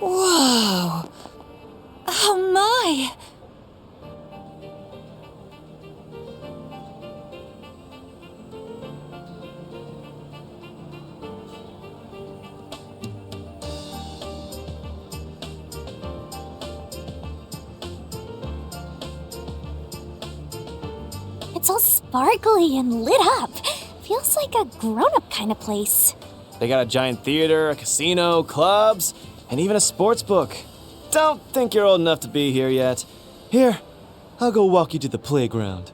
Whoa! Oh my! It's all sparkly and lit up. Feels like a grown-up kind of place. They got a giant theater, a casino, clubs, and even a sports book. Don't think you're old enough to be here yet. Here, I'll go walk you to the playground.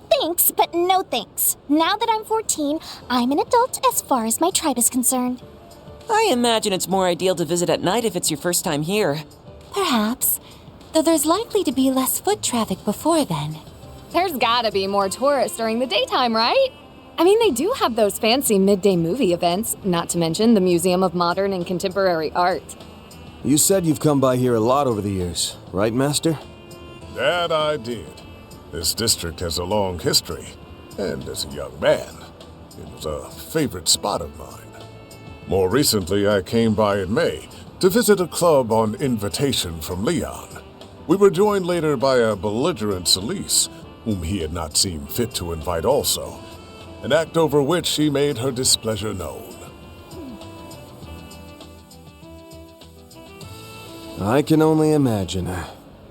Thanks, but no thanks. Now that I'm 14, I'm an adult as far as my tribe is concerned. I imagine it's more ideal to visit at night if it's your first time here. Perhaps. Though there's likely to be less foot traffic before then. There's gotta be more tourists during the daytime, right? I mean, they do have those fancy midday movie events, not to mention the Museum of Modern and Contemporary Art. You said you've come by here a lot over the years, right, Master? That I did. This district has a long history, and as a young man, it was a favorite spot of mine. More recently, I came by in May to visit a club on invitation from Leon. We were joined later by a belligerent Celise, whom he had not seen fit to invite also, an act over which she made her displeasure known. I can only imagine.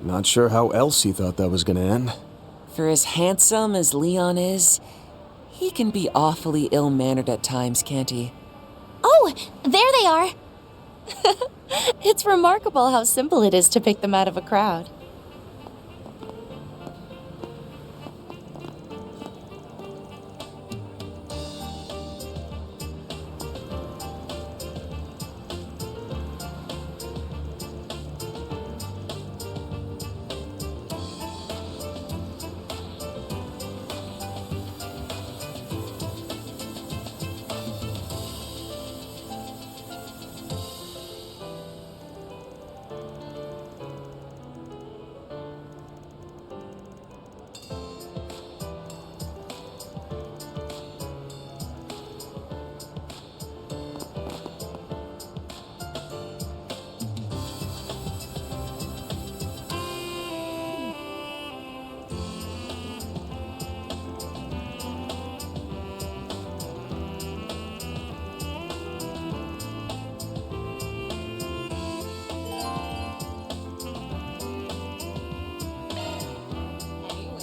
Not sure how else he thought that was gonna end. For as handsome as Leon is, he can be awfully ill-mannered at times, can't he? Oh, there they are. It's remarkable how simple it is to pick them out of a crowd.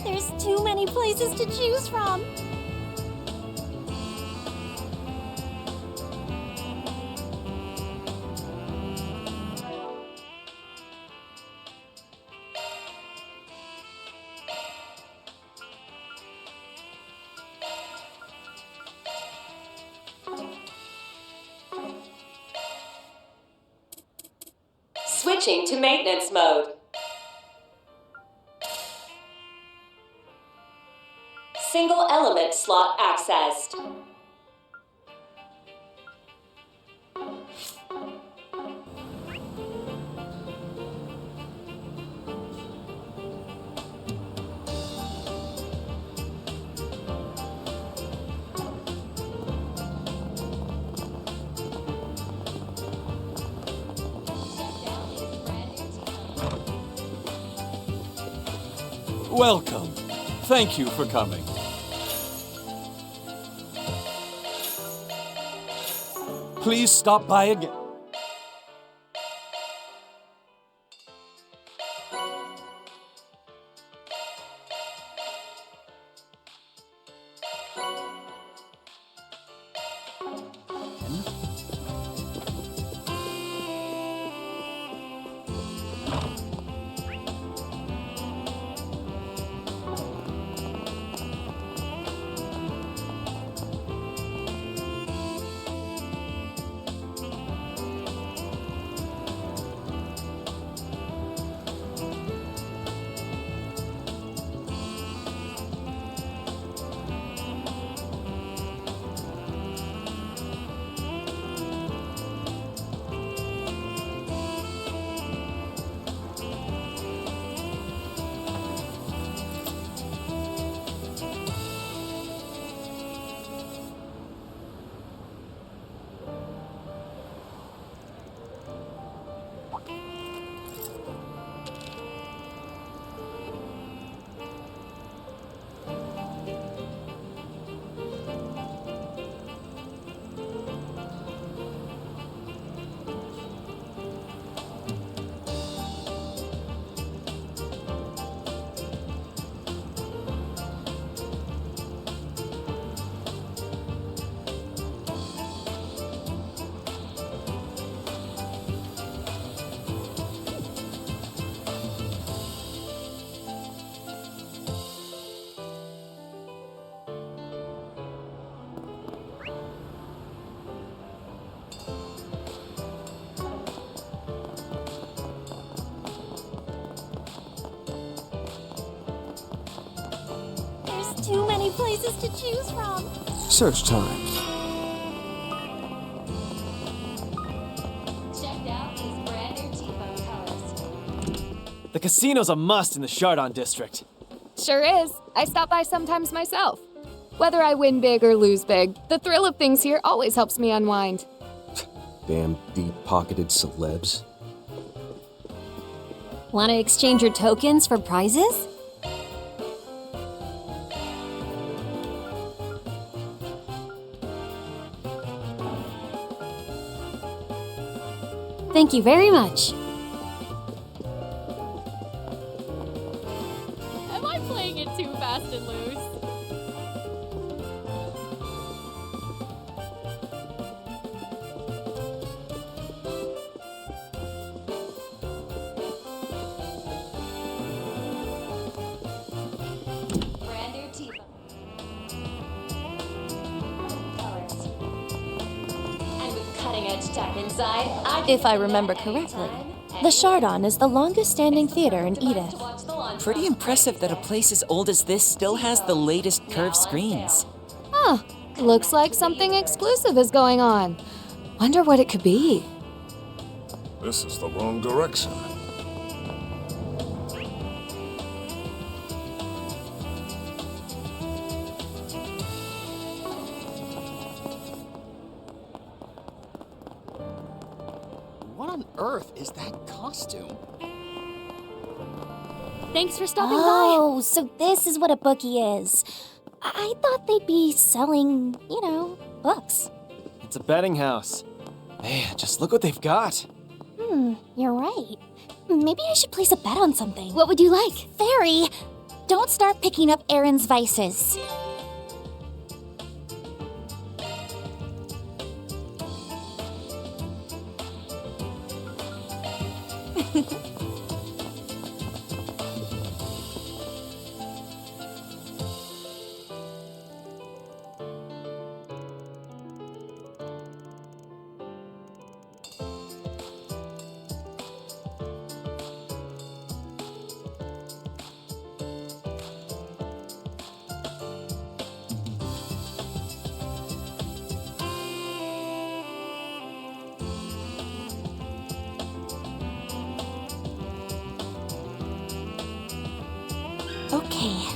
There's too many places to choose from. Switching to maintenance mode. Single element slot accessed. Welcome. Thank you for coming. Please stop by again. too many places to choose from. Search time. Checked out these brand new T-bone colors. The casino's a must in the Chardon district. Sure is. I stop by sometimes myself. Whether I win big or lose big, the thrill of things here always helps me unwind. Damn deep-pocketed celebs. Want to exchange your tokens for prizes? Thank you very much. Am I playing it too fast and loose? Brand new T-bone colors. And with cutting-edge tech inside, If I remember correctly, the Chardon is the longest-standing theater in Edith. Pretty impressive that a place as old as this still has the latest curved screens. Huh. Looks like something exclusive is going on. Wonder what it could be. This is the wrong direction. What on earth is that costume? Thanks for stopping by. Oh, so this is what a bookie is. I thought they'd be selling, books. It's a betting house. Hey, just look what they've got. You're right. Maybe I should place a bet on something. What would you like? Fairy, don't start picking up Aaron's vices. Okay.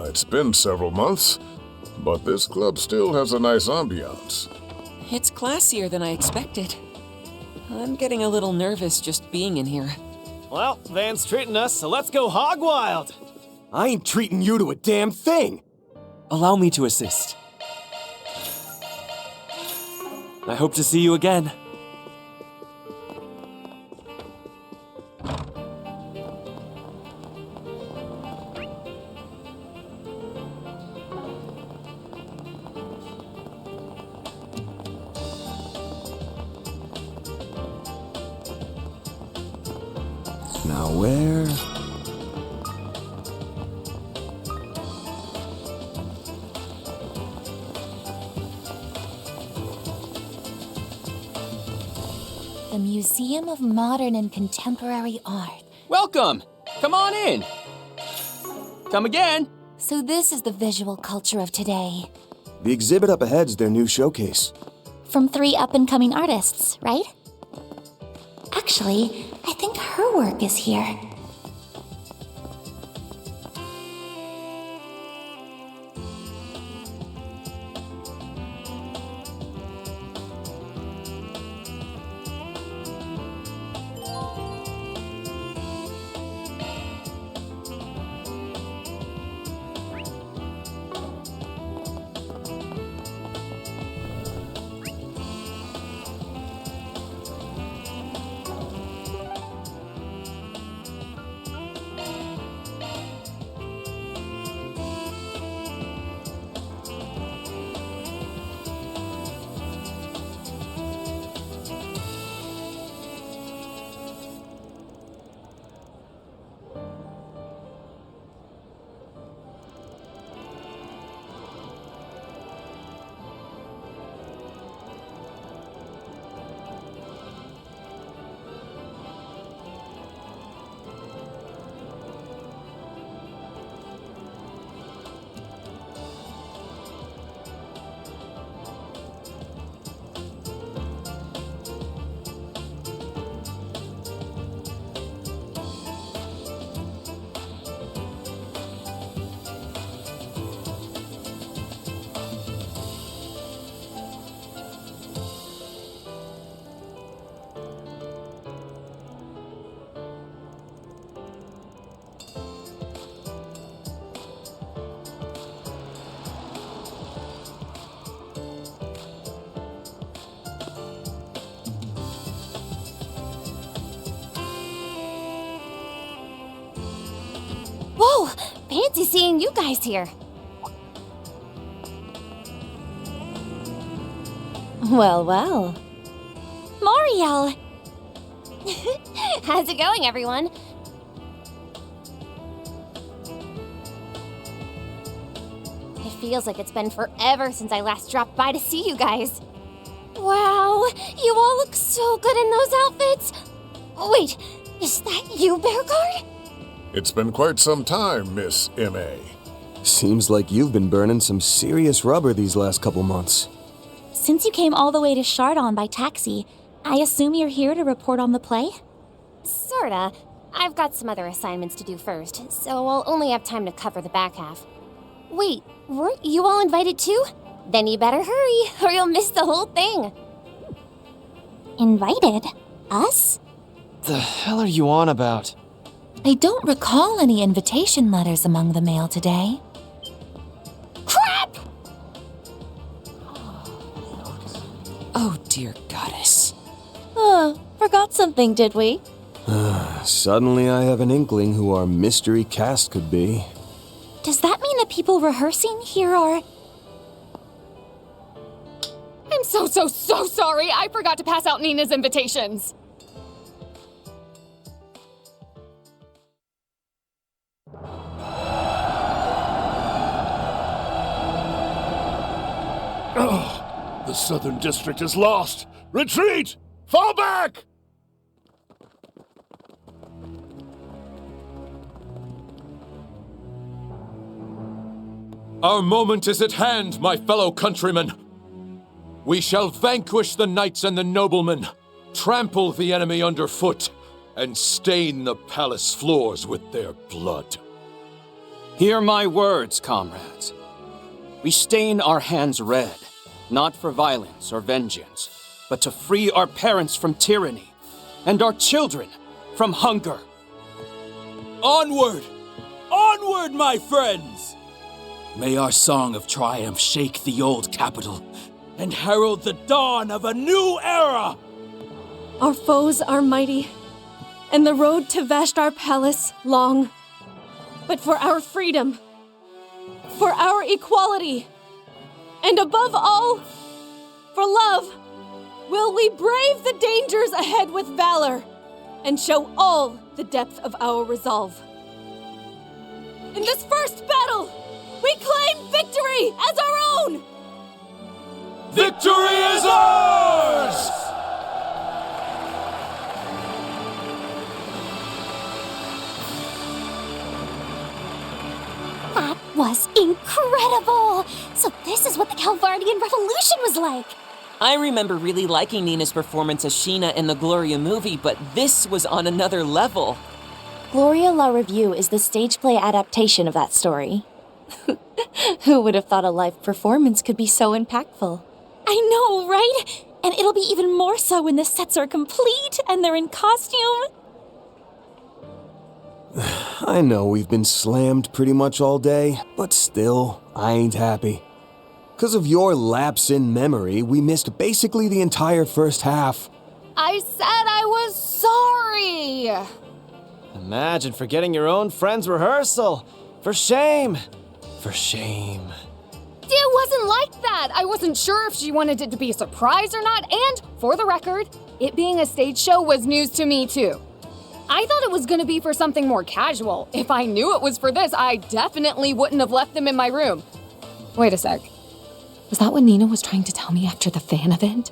It's been several months, but this club still has a nice ambiance. It's classier than I expected. I'm getting a little nervous just being in here. Well, Van's treating us, so let's go hog wild. I ain't treating you to a damn thing! Allow me to assist. I hope to see you again. Now where? The Museum of Modern and Contemporary Art. Welcome! Come on in! Come again! So this is the visual culture of today. The exhibit up ahead's their new showcase. From 3 up-and-coming artists, right? Actually, I think her work is here. Whoa, fancy seeing you guys here. Well, well. Moriel! How's it going, everyone? It feels like it's been forever since I last dropped by to see you guys. Wow, you all look so good in those outfits. Wait, is that you, Bearguard? It's been quite some time, Miss M.A. Seems like you've been burning some serious rubber these last couple months. Since you came all the way to Chardon by taxi, I assume you're here to report on the play? Sorta. I've got some other assignments to do first, so I'll only have time to cover the back half. Wait, weren't you all invited too? Then you better hurry, or you'll miss the whole thing. Invited? Us? The hell are you on about? I don't recall any invitation letters among the mail today. Crap! Oh, dear goddess. Forgot something, did we? Suddenly I have an inkling who our mystery cast could be. Does that mean the people rehearsing here are... I'm so sorry. I forgot to pass out Nina's invitations. The Southern District is lost! Retreat! Fall back! Our moment is at hand, my fellow countrymen. We shall vanquish the knights and the noblemen, trample the enemy underfoot, and stain the palace floors with their blood. Hear my words, comrades. We stain our hands red, not for violence or vengeance, but to free our parents from tyranny, and our children from hunger. Onward! Onward, my friends! May our song of triumph shake the old capital and herald the dawn of a new era! Our foes are mighty, and the road to Vashtar Palace long. But for our freedom, for our equality, and above all, for love, will we brave the dangers ahead with valor and show all the depth of our resolve. In this first battle, we claim victory as our own! Victory is ours! That was incredible! So this is what the Calvardian Revolution was like! I remember really liking Nina's performance as Sheena in the Gloria movie, but this was on another level. Gloria La Revue is the stage play adaptation of that story. Who would have thought a live performance could be so impactful? I know, right? And it'll be even more so when the sets are complete and they're in costume. I know we've been slammed pretty much all day, but still, I ain't happy. 'Cause of your lapse in memory, we missed basically the entire first half. I said I was sorry! Imagine forgetting your own friend's rehearsal. For shame. For shame. It wasn't like that! I wasn't sure if she wanted it to be a surprise or not, and, for the record, it being a stage show was news to me too. I thought it was gonna be for something more casual. If I knew it was for this, I definitely wouldn't have left them in my room. Wait a sec. Was that what Nina was trying to tell me after the fan event?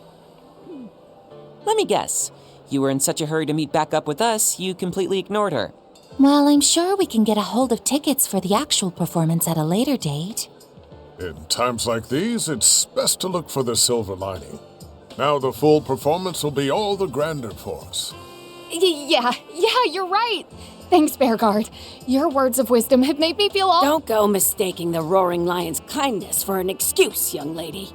Let me guess. You were in such a hurry to meet back up with us, you completely ignored her. Well, I'm sure we can get a hold of tickets for the actual performance at a later date. In times like these, it's best to look for the silver lining. Now the full performance will be all the grander for us. Yeah, you're right. Thanks, Bearguard. Your words of wisdom have made me feel all— Don't go mistaking the Roaring Lion's kindness for an excuse, young lady.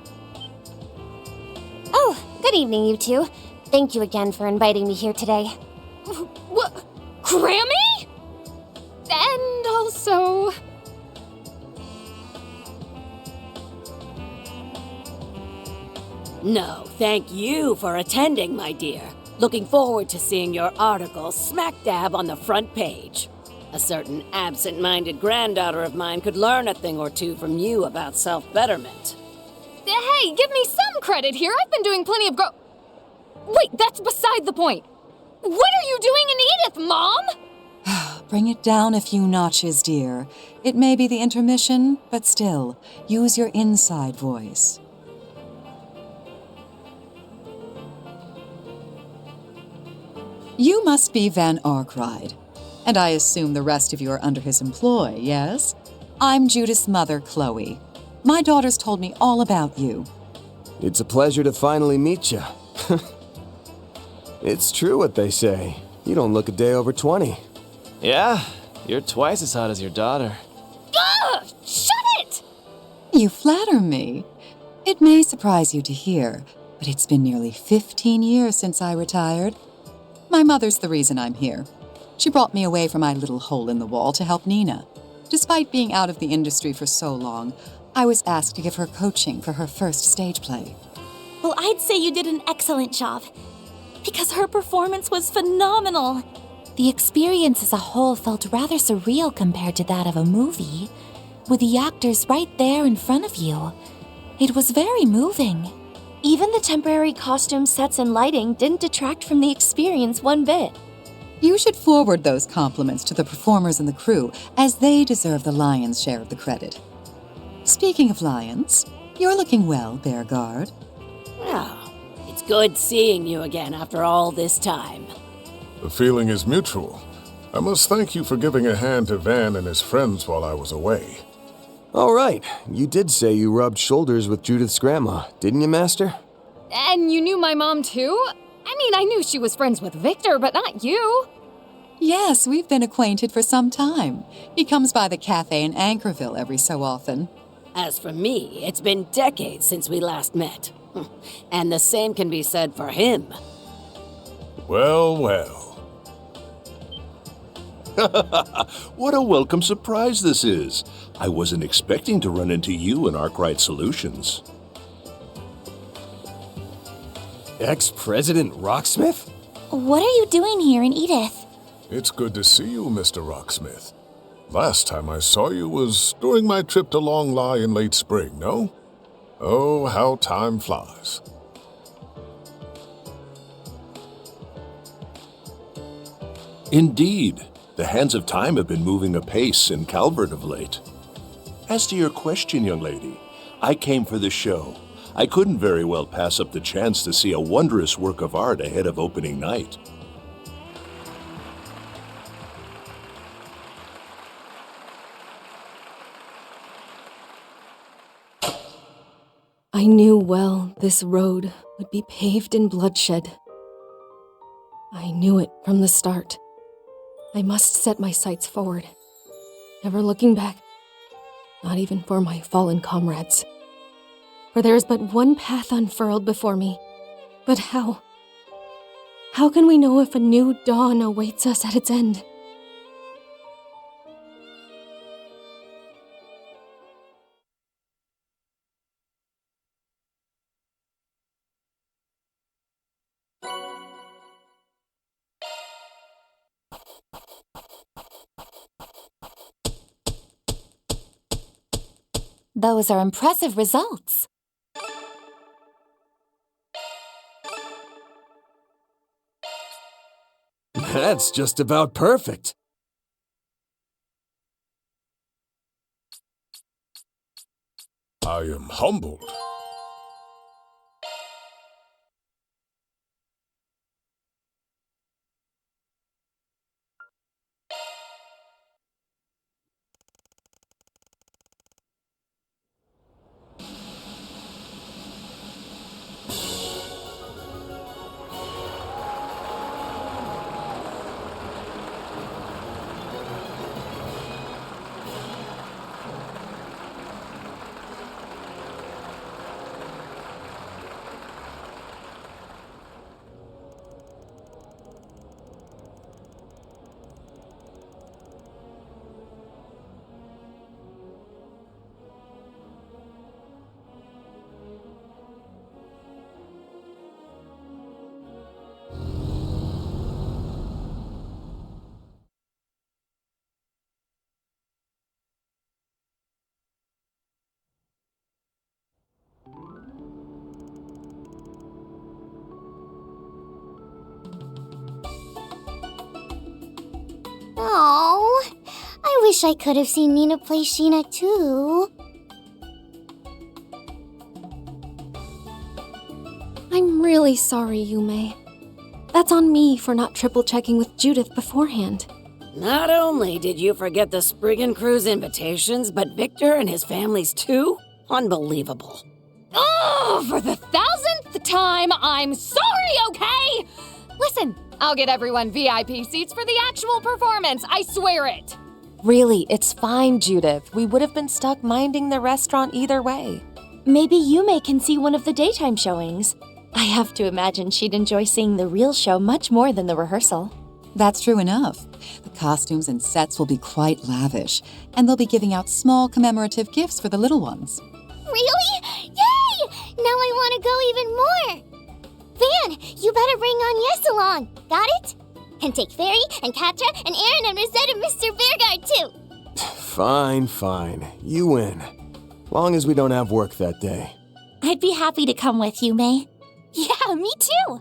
Oh, good evening, you two. Thank you again for inviting me here today. What? Grammy? And also— No, thank you for attending, my dear. Looking forward to seeing your article smack dab on the front page. A certain absent-minded granddaughter of mine could learn a thing or two from you about self-betterment. Hey, give me some credit here. I've been doing plenty of Wait, that's beside the point. What are you doing in Edith, Mom? Bring it down a few notches, dear. It may be the intermission, but still, use your inside voice. You must be Van Arkwright, and I assume the rest of you are under his employ, yes? I'm Judith's mother, Chloe. My daughters told me all about you. It's a pleasure to finally meet you. It's true what they say. You don't look a day over 20. Yeah, you're twice as hot as your daughter. Ugh! Shut it! You flatter me. It may surprise you to hear, but it's been nearly 15 years since I retired. My mother's the reason I'm here. She brought me away from my little hole in the wall to help Nina. Despite being out of the industry for so long, I was asked to give her coaching for her first stage play. Well, I'd say you did an excellent job, because her performance was phenomenal. The experience as a whole felt rather surreal compared to that of a movie, with the actors right there in front of you. It was very moving. Even the temporary costume sets and lighting didn't detract from the experience one bit. You should forward those compliments to the performers and the crew, as they deserve the lion's share of the credit. Speaking of lions, you're looking well, Bearguard. Oh, it's good seeing you again after all this time. The feeling is mutual. I must thank you for giving a hand to Van and his friends while I was away. All right, you did say you rubbed shoulders with Judith's grandma, didn't you, Master? And you knew my mom too? I mean, I knew she was friends with Victor, but not you. Yes, we've been acquainted for some time. He comes by the cafe in Anchorville every so often. As for me, it's been decades since we last met. And the same can be said for him. Well, well. What a welcome surprise this is. I wasn't expecting to run into you in Arkwright Solutions. Ex-President Rocksmith? What are you doing here in Edith? It's good to see you, Mr. Rocksmith. Last time I saw you was during my trip to Longlie in late spring, no? Oh, how time flies. Indeed. The hands of time have been moving apace in Calvert of late. As to your question, young lady, I came for the show. I couldn't very well pass up the chance to see a wondrous work of art ahead of opening night. I knew well this road would be paved in bloodshed. I knew it from the start. I must set my sights forward, never looking back, not even for my fallen comrades. For there is but one path unfurled before me. But how? How can we know if a new dawn awaits us at its end? Those are impressive results. That's just about perfect. I am humbled. Oh, I wish I could have seen Nina play Sheena too. I'm really sorry, Yume. That's on me for not triple-checking with Judith beforehand. Not only did you forget the Spriggan crew's invitations, but Victor and his families too? Unbelievable. Oh, for the 1000th time, I'm sorry, okay? Listen, I'll get everyone VIP seats for the actual performance, I swear it. Really, it's fine, Judith. We would have been stuck minding the restaurant either way. Maybe Yume can see one of the daytime showings. I have to imagine she'd enjoy seeing the real show much more than the rehearsal. That's true enough. The costumes and sets will be quite lavish, and they'll be giving out small commemorative gifts for the little ones. Really? Yay! Now I want to go even more. Van, you better bring on Yes along. Got it? And take Fairy and Katja and Aaron and Rosette and Mr. Bearguard too. Fine. You win. Long as we don't have work that day. I'd be happy to come with you, May. Yeah, me too.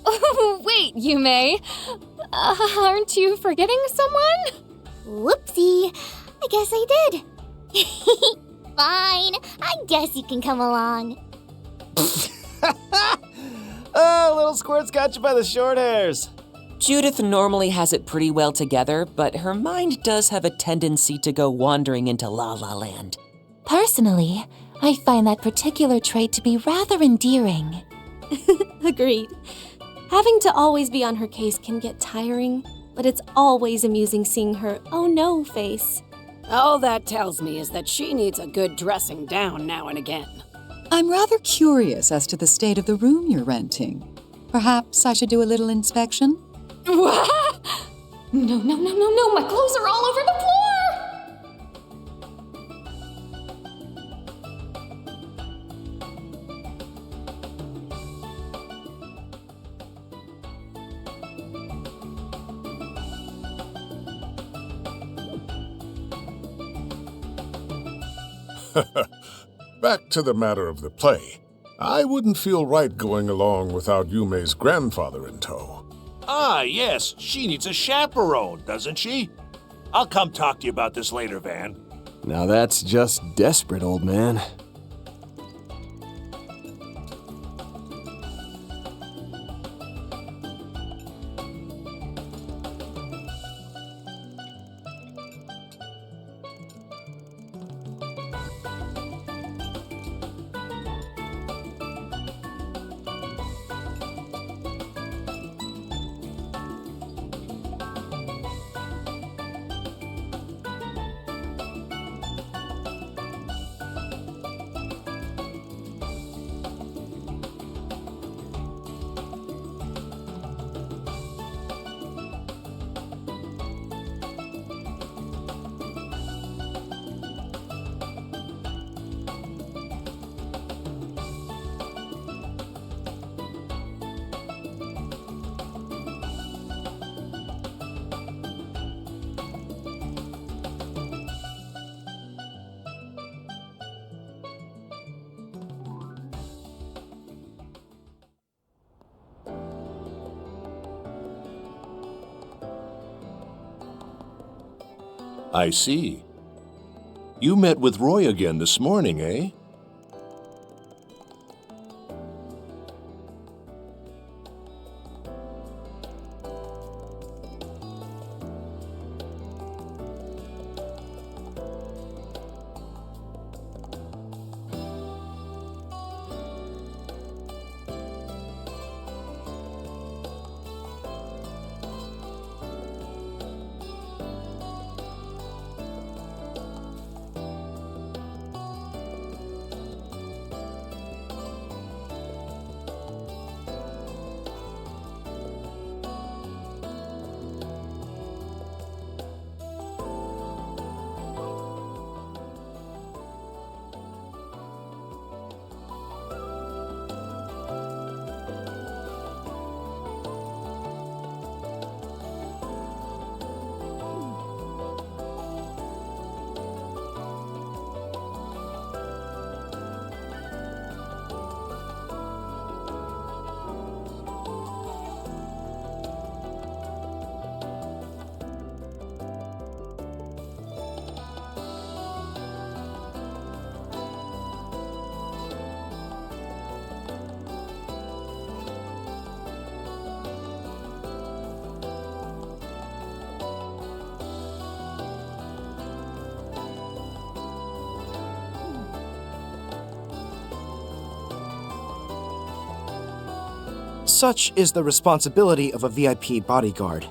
Oh, wait, Yume. Aren't you forgetting someone? Whoopsie. I guess I did. Fine. I guess you can come along. Oh, little squirt's got you by the short hairs. Judith normally has it pretty well together, but her mind does have a tendency to go wandering into La La Land. Personally, I find that particular trait to be rather endearing. Agreed. Having to always be on her case can get tiring, but it's always amusing seeing her oh no face. All that tells me is that she needs a good dressing down now and again. I'm rather curious as to the state of the room you're renting. Perhaps I should do a little inspection? What? No, my clothes are all over the floor! Back to the matter of the play. I wouldn't feel right going along without Yume's grandfather in tow. Ah, yes, she needs a chaperone, doesn't she? I'll come talk to you about this later, Van. Now that's just desperate, old man. I see. You met with Roy again this morning, eh? Such is the responsibility of a VIP bodyguard.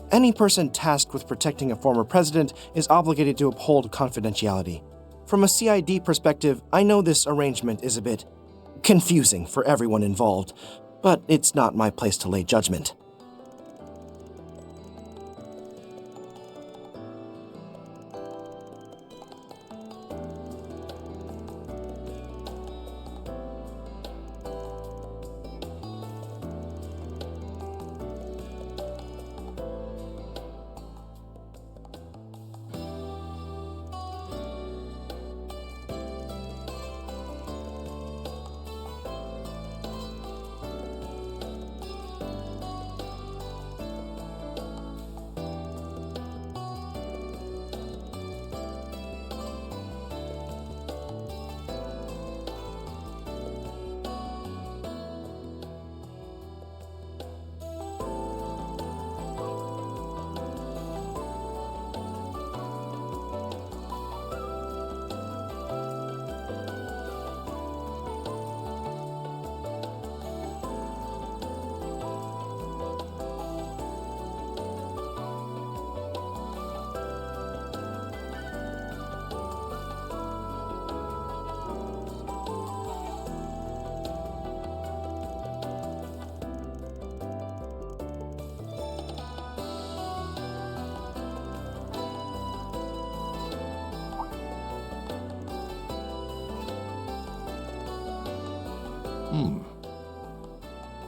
Any person tasked with protecting a former president is obligated to uphold confidentiality. From a CID perspective, I know this arrangement is a bit confusing for everyone involved, but it's not my place to lay judgment.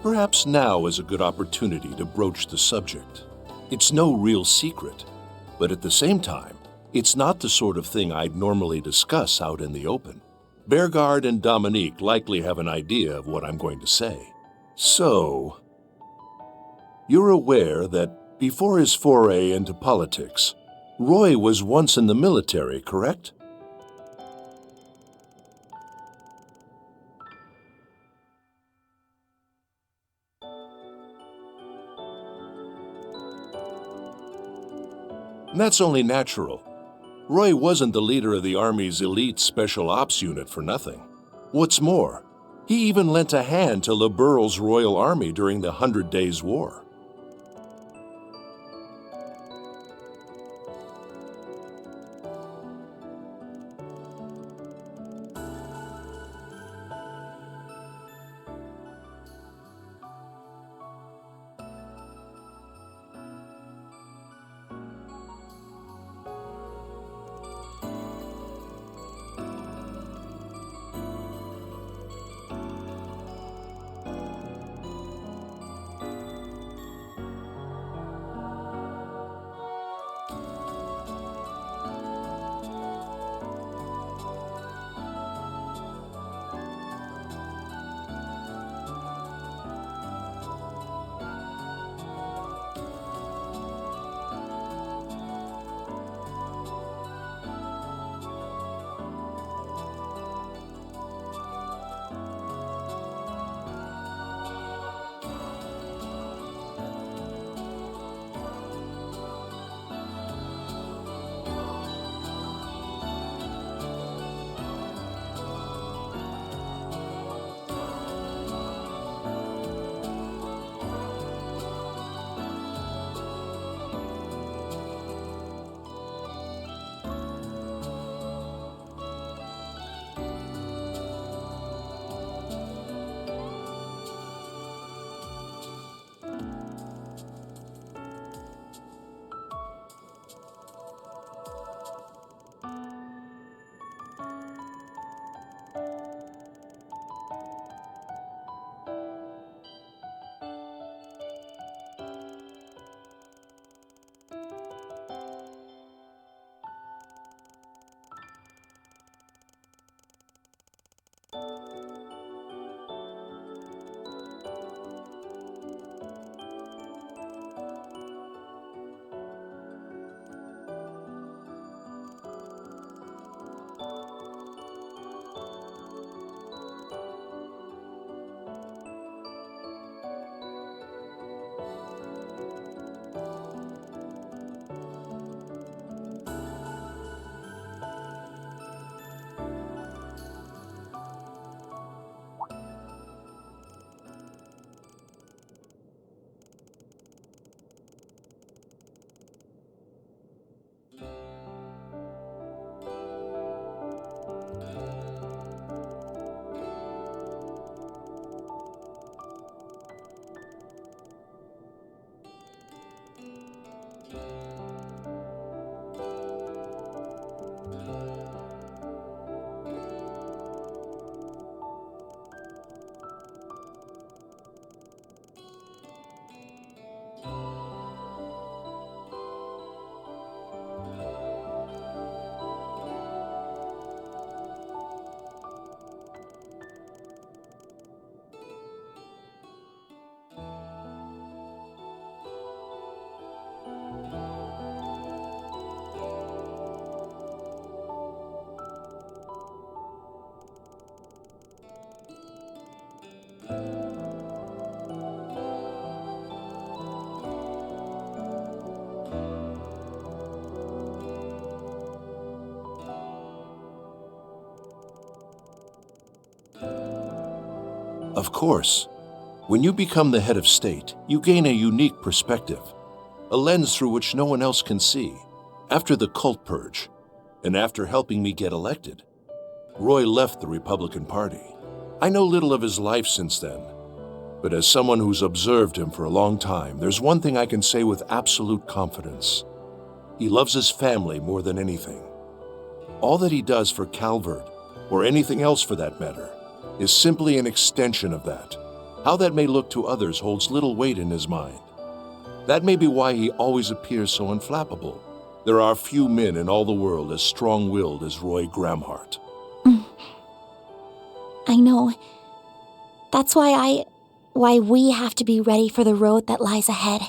Perhaps now is a good opportunity to broach the subject. It's no real secret, but at the same time, it's not the sort of thing I'd normally discuss out in the open. Bearguard and Dominique likely have an idea of what I'm going to say. So, you're aware that before his foray into politics, Roy was once in the military, correct? That's only natural. Roy wasn't the leader of the Army's elite Special Ops unit for nothing. What's more, he even lent a hand to Le Burle's Royal Army during the 100 Days' War. Of course, when you become the head of state, you gain a unique perspective, a lens through which no one else can see. After the cult purge, and after helping me get elected, Roy left the Republican Party. I know little of his life since then, but as someone who's observed him for a long time, there's one thing I can say with absolute confidence. He loves his family more than anything. All that he does for Calvert, or anything else for that matter, is simply an extension of that. How that may look to others holds little weight in his mind. That may be why he always appears so unflappable. There are few men in all the world as strong-willed as Roy Gramhart. I know. That's why we have to be ready for the road that lies ahead,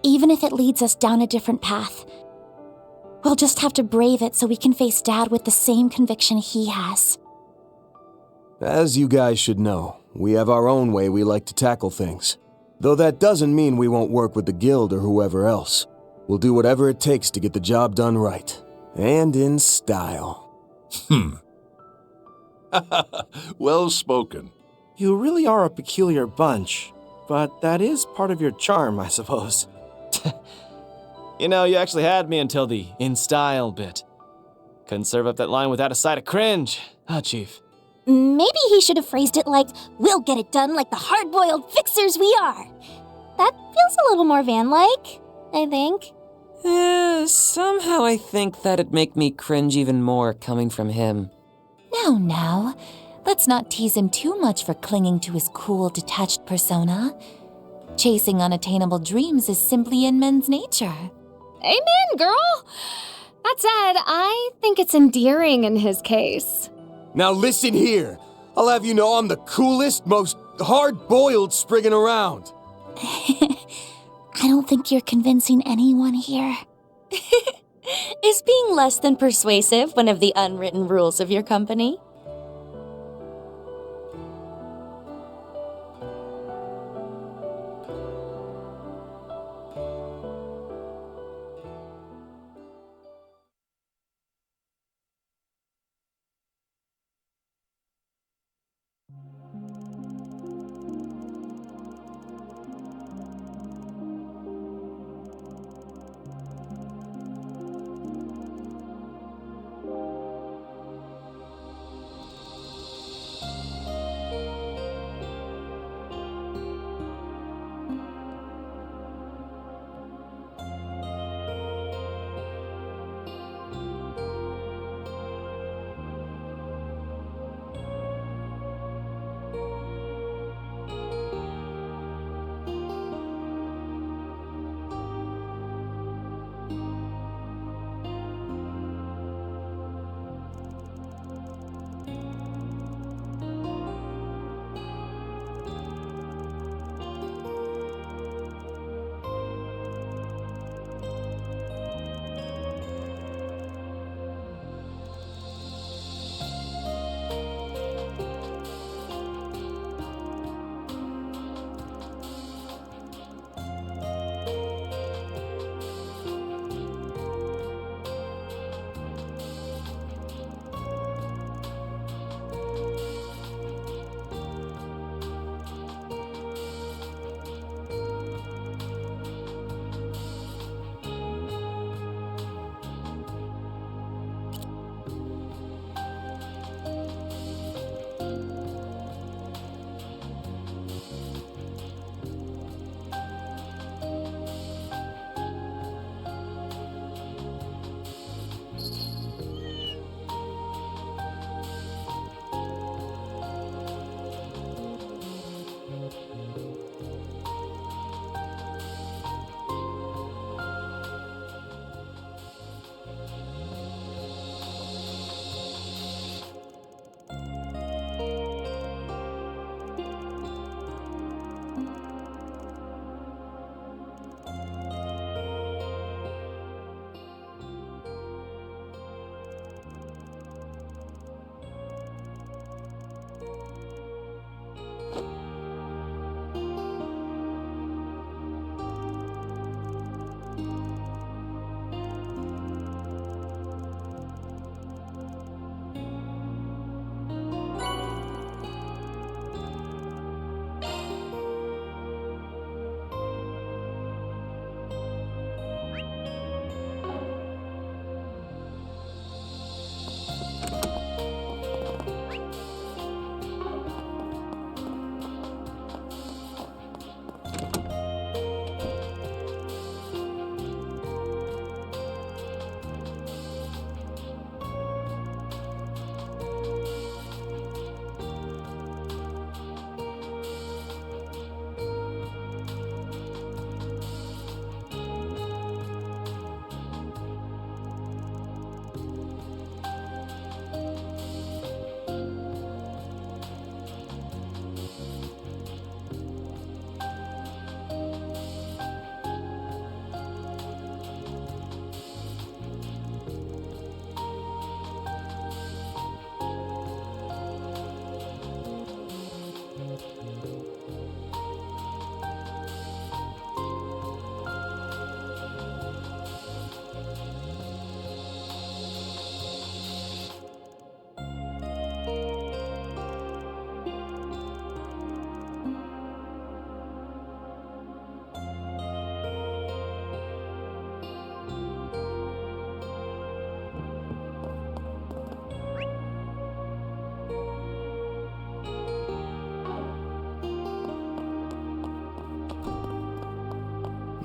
even if it leads us down a different path. We'll just have to brave it so we can face Dad with the same conviction he has. As you guys should know, we have our own way we like to tackle things. Though that doesn't mean we won't work with the Guild or whoever else. We'll do whatever it takes to get the job done right. And in style. Well spoken. You really are a peculiar bunch, but that is part of your charm, I suppose. You know, you actually had me until the in style bit. Couldn't serve up that line without a side of cringe. Ah, Chief. Maybe he should have phrased it like, we'll get it done like the hard-boiled fixers we are. That feels a little more Van-like, I think. Somehow I think that'd make me cringe even more coming from him. Now, let's not tease him too much for clinging to his cool, detached persona. Chasing unattainable dreams is simply in men's nature. Amen, girl! That said, I think it's endearing in his case. Now listen here. I'll have you know I'm the coolest, most hard-boiled spriggin' around. I don't think you're convincing anyone here. Is being less than persuasive one of the unwritten rules of your company?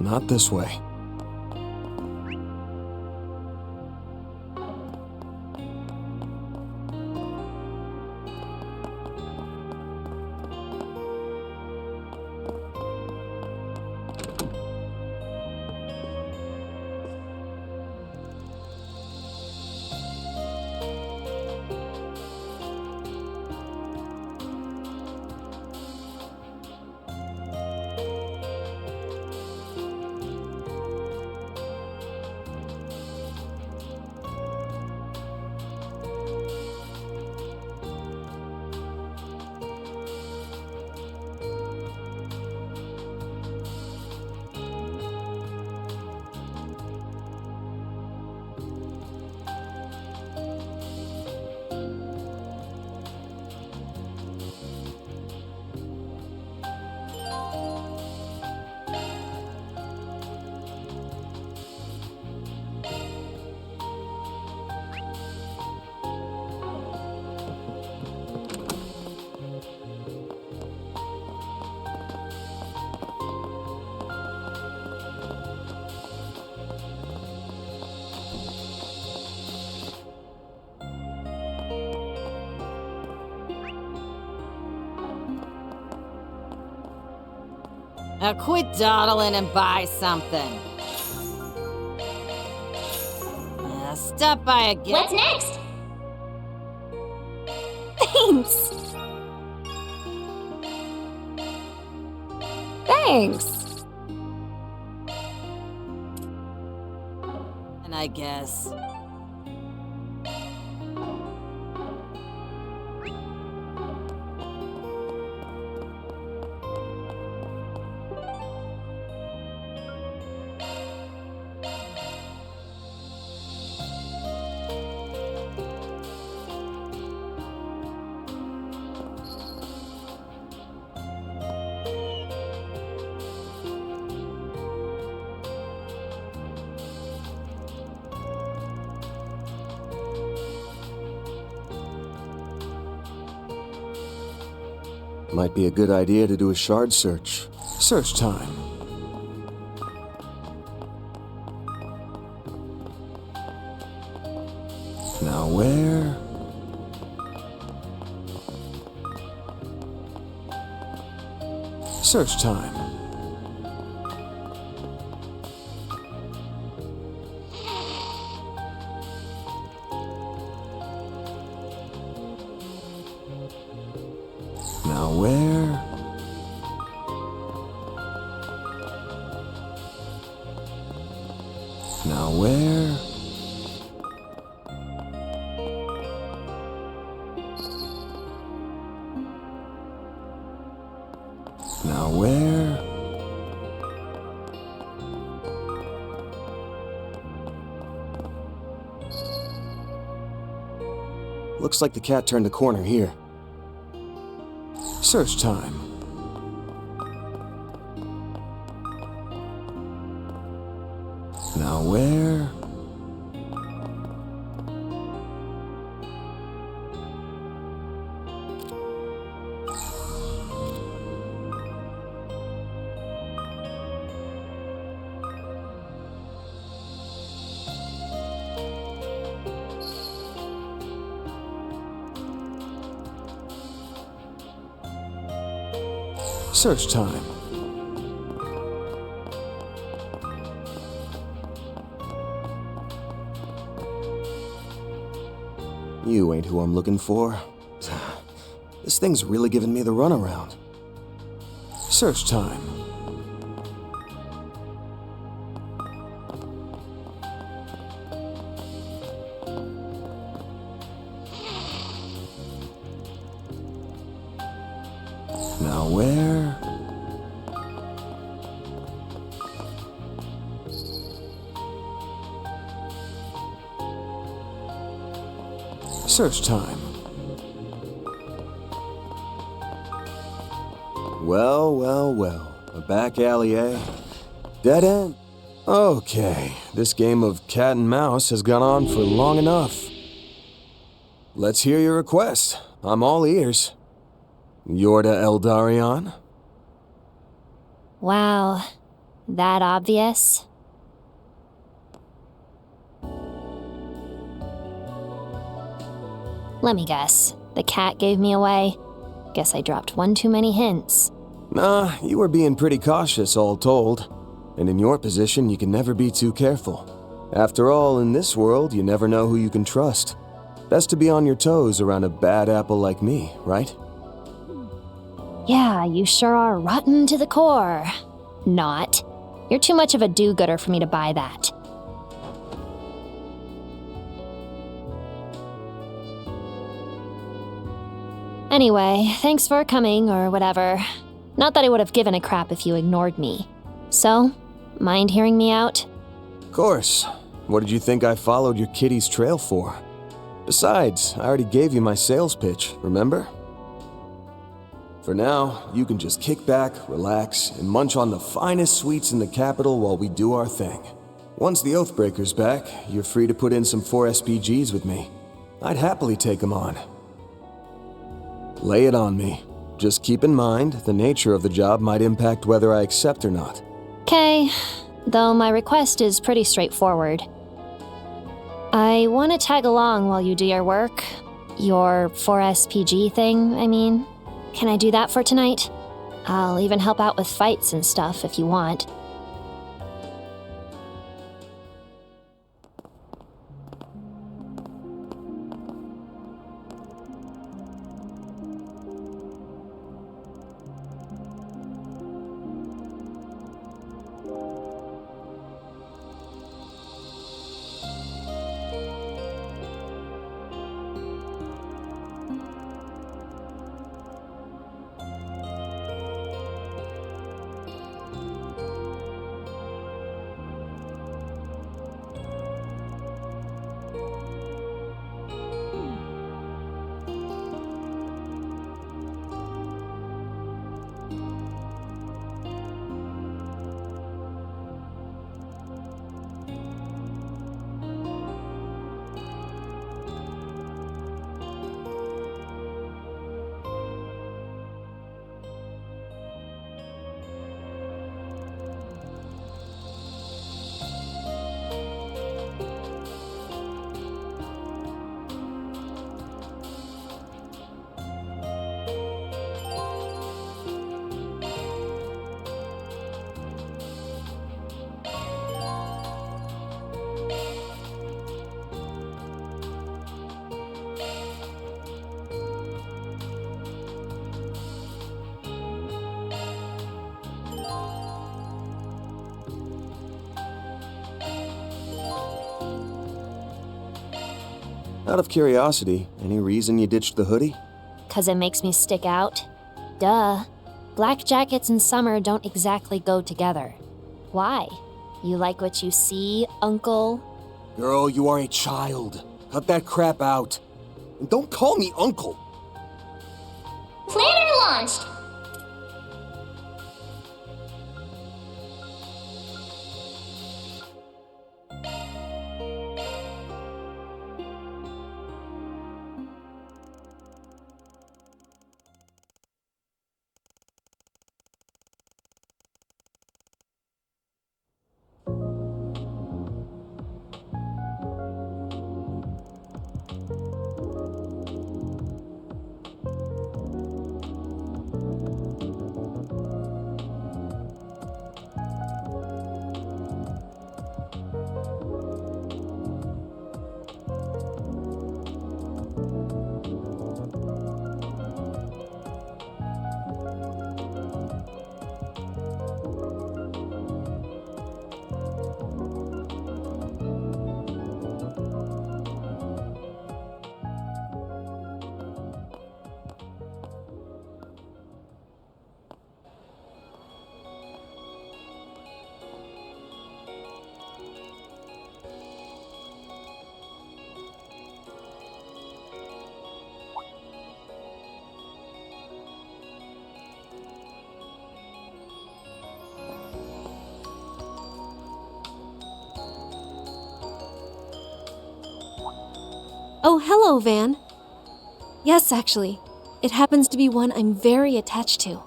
Not this way. Now quit dawdling and buy something. Stop by again. What's next? Thanks. Thanks. And I guess. Might be a good idea to do a shard search. Search time. Now where? Search time. Now where? Now where? Now where? Looks like the cat turned the corner here. Search time. Now where? Search time. You ain't who I'm looking for. This thing's really giving me the runaround. Search time. Now where? Search time. Well, well, well. A back alley, eh? Dead end. Okay, this game of cat and mouse has gone on for long enough. Let's hear your request. I'm all ears. Yorda Eldarion? Wow. That obvious? Let me guess. The cat gave me away. Guess I dropped one too many hints. Nah, you were being pretty cautious, all told. And in your position, you can never be too careful. After all, in this world, you never know who you can trust. Best to be on your toes around a bad apple like me, right? Yeah, you sure are rotten to the core. Not. You're too much of a do-gooder for me to buy that. Anyway, thanks for coming or whatever. Not that I would have given a crap if you ignored me. So, mind hearing me out? Of course. What did you think I followed your kitty's trail for? Besides, I already gave you my sales pitch, remember? For now, you can just kick back, relax, and munch on the finest sweets in the capital while we do our thing. Once the Oathbreaker's back, you're free to put in some 4 SPGs with me. I'd happily take them on. Lay it on me. Just keep in mind, the nature of the job might impact whether I accept or not. Okay, though my request is pretty straightforward. I want to tag along while you do your work. Your 4SPG thing, I mean. Can I do that for tonight? I'll even help out with fights and stuff if you want. Out of curiosity, any reason you ditched the hoodie? 'Cause it makes me stick out? Duh. Black jackets and summer don't exactly go together. Why? You like what you see, Uncle? Girl, you are a child. Cut that crap out. And don't call me Uncle. Planner launched! Oh, hello, Van. Yes, actually. It happens to be one I'm very attached to.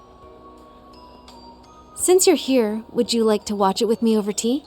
Since you're here, would you like to watch it with me over tea?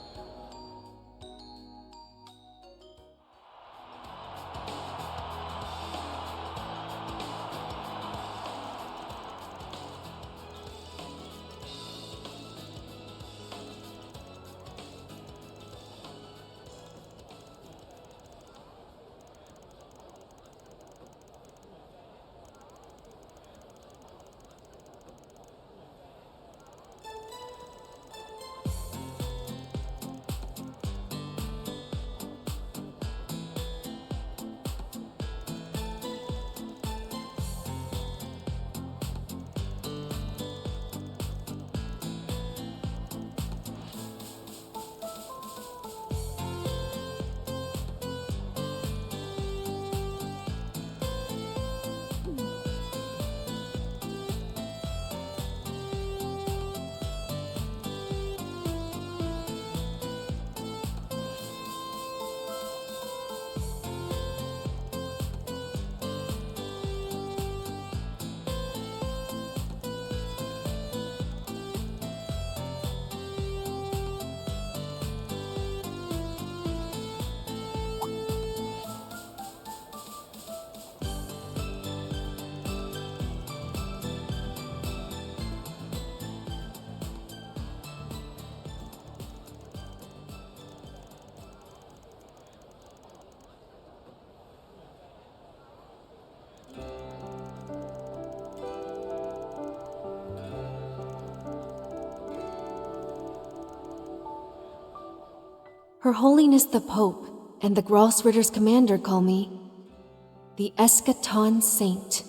Her Holiness the Pope and the Grossritter's commander call me the Eschaton Saint.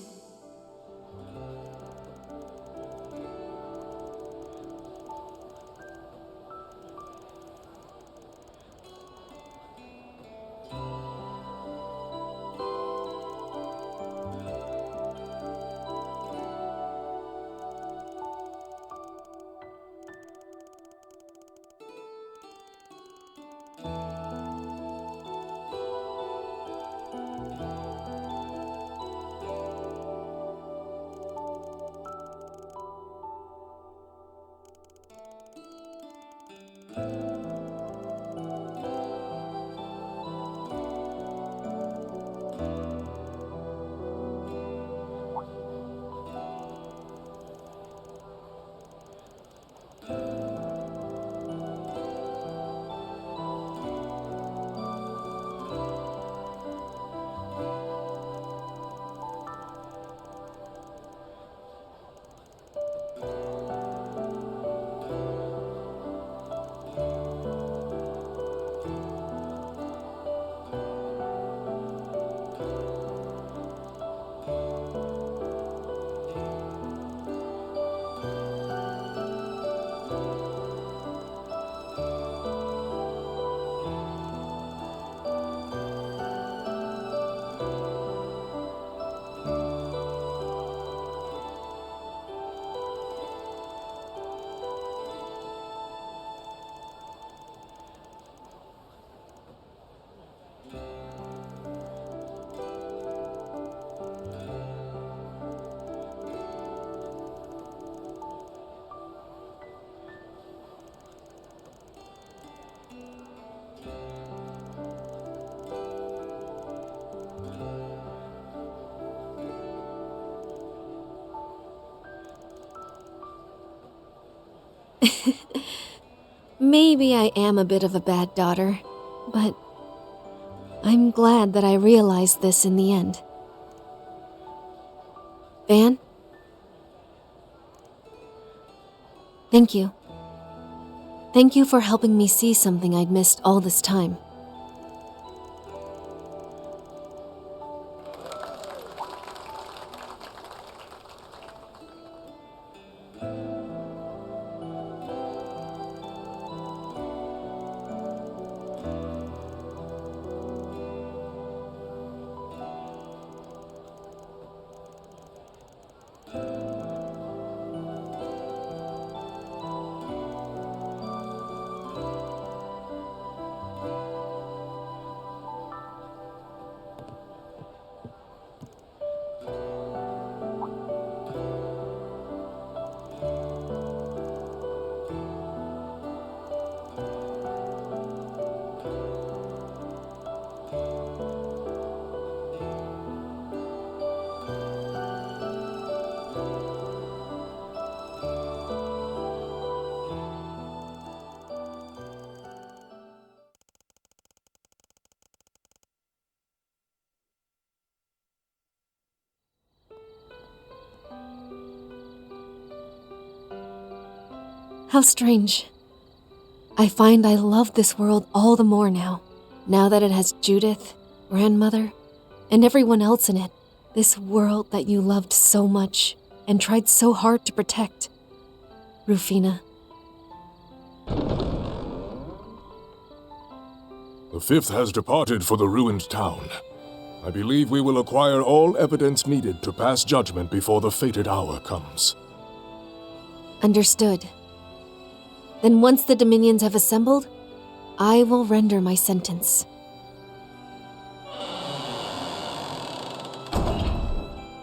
Maybe I am a bit of a bad daughter, but I'm glad that I realized this in the end. Van? Thank you. Thank you for helping me see something I'd missed all this time. How strange. I find I love this world all the more now that it has Judith, grandmother, and everyone else in it. This world that you loved so much and tried so hard to protect. Rufina. The Fifth has departed for the ruined town. I believe we will acquire all evidence needed to pass judgment before the fated hour comes. Understood. Then once the Dominions have assembled, I will render my sentence.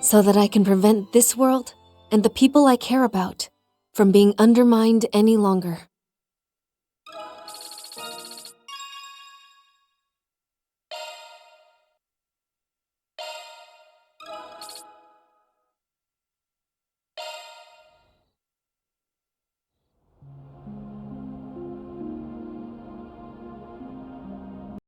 So that I can prevent this world and the people I care about from being undermined any longer.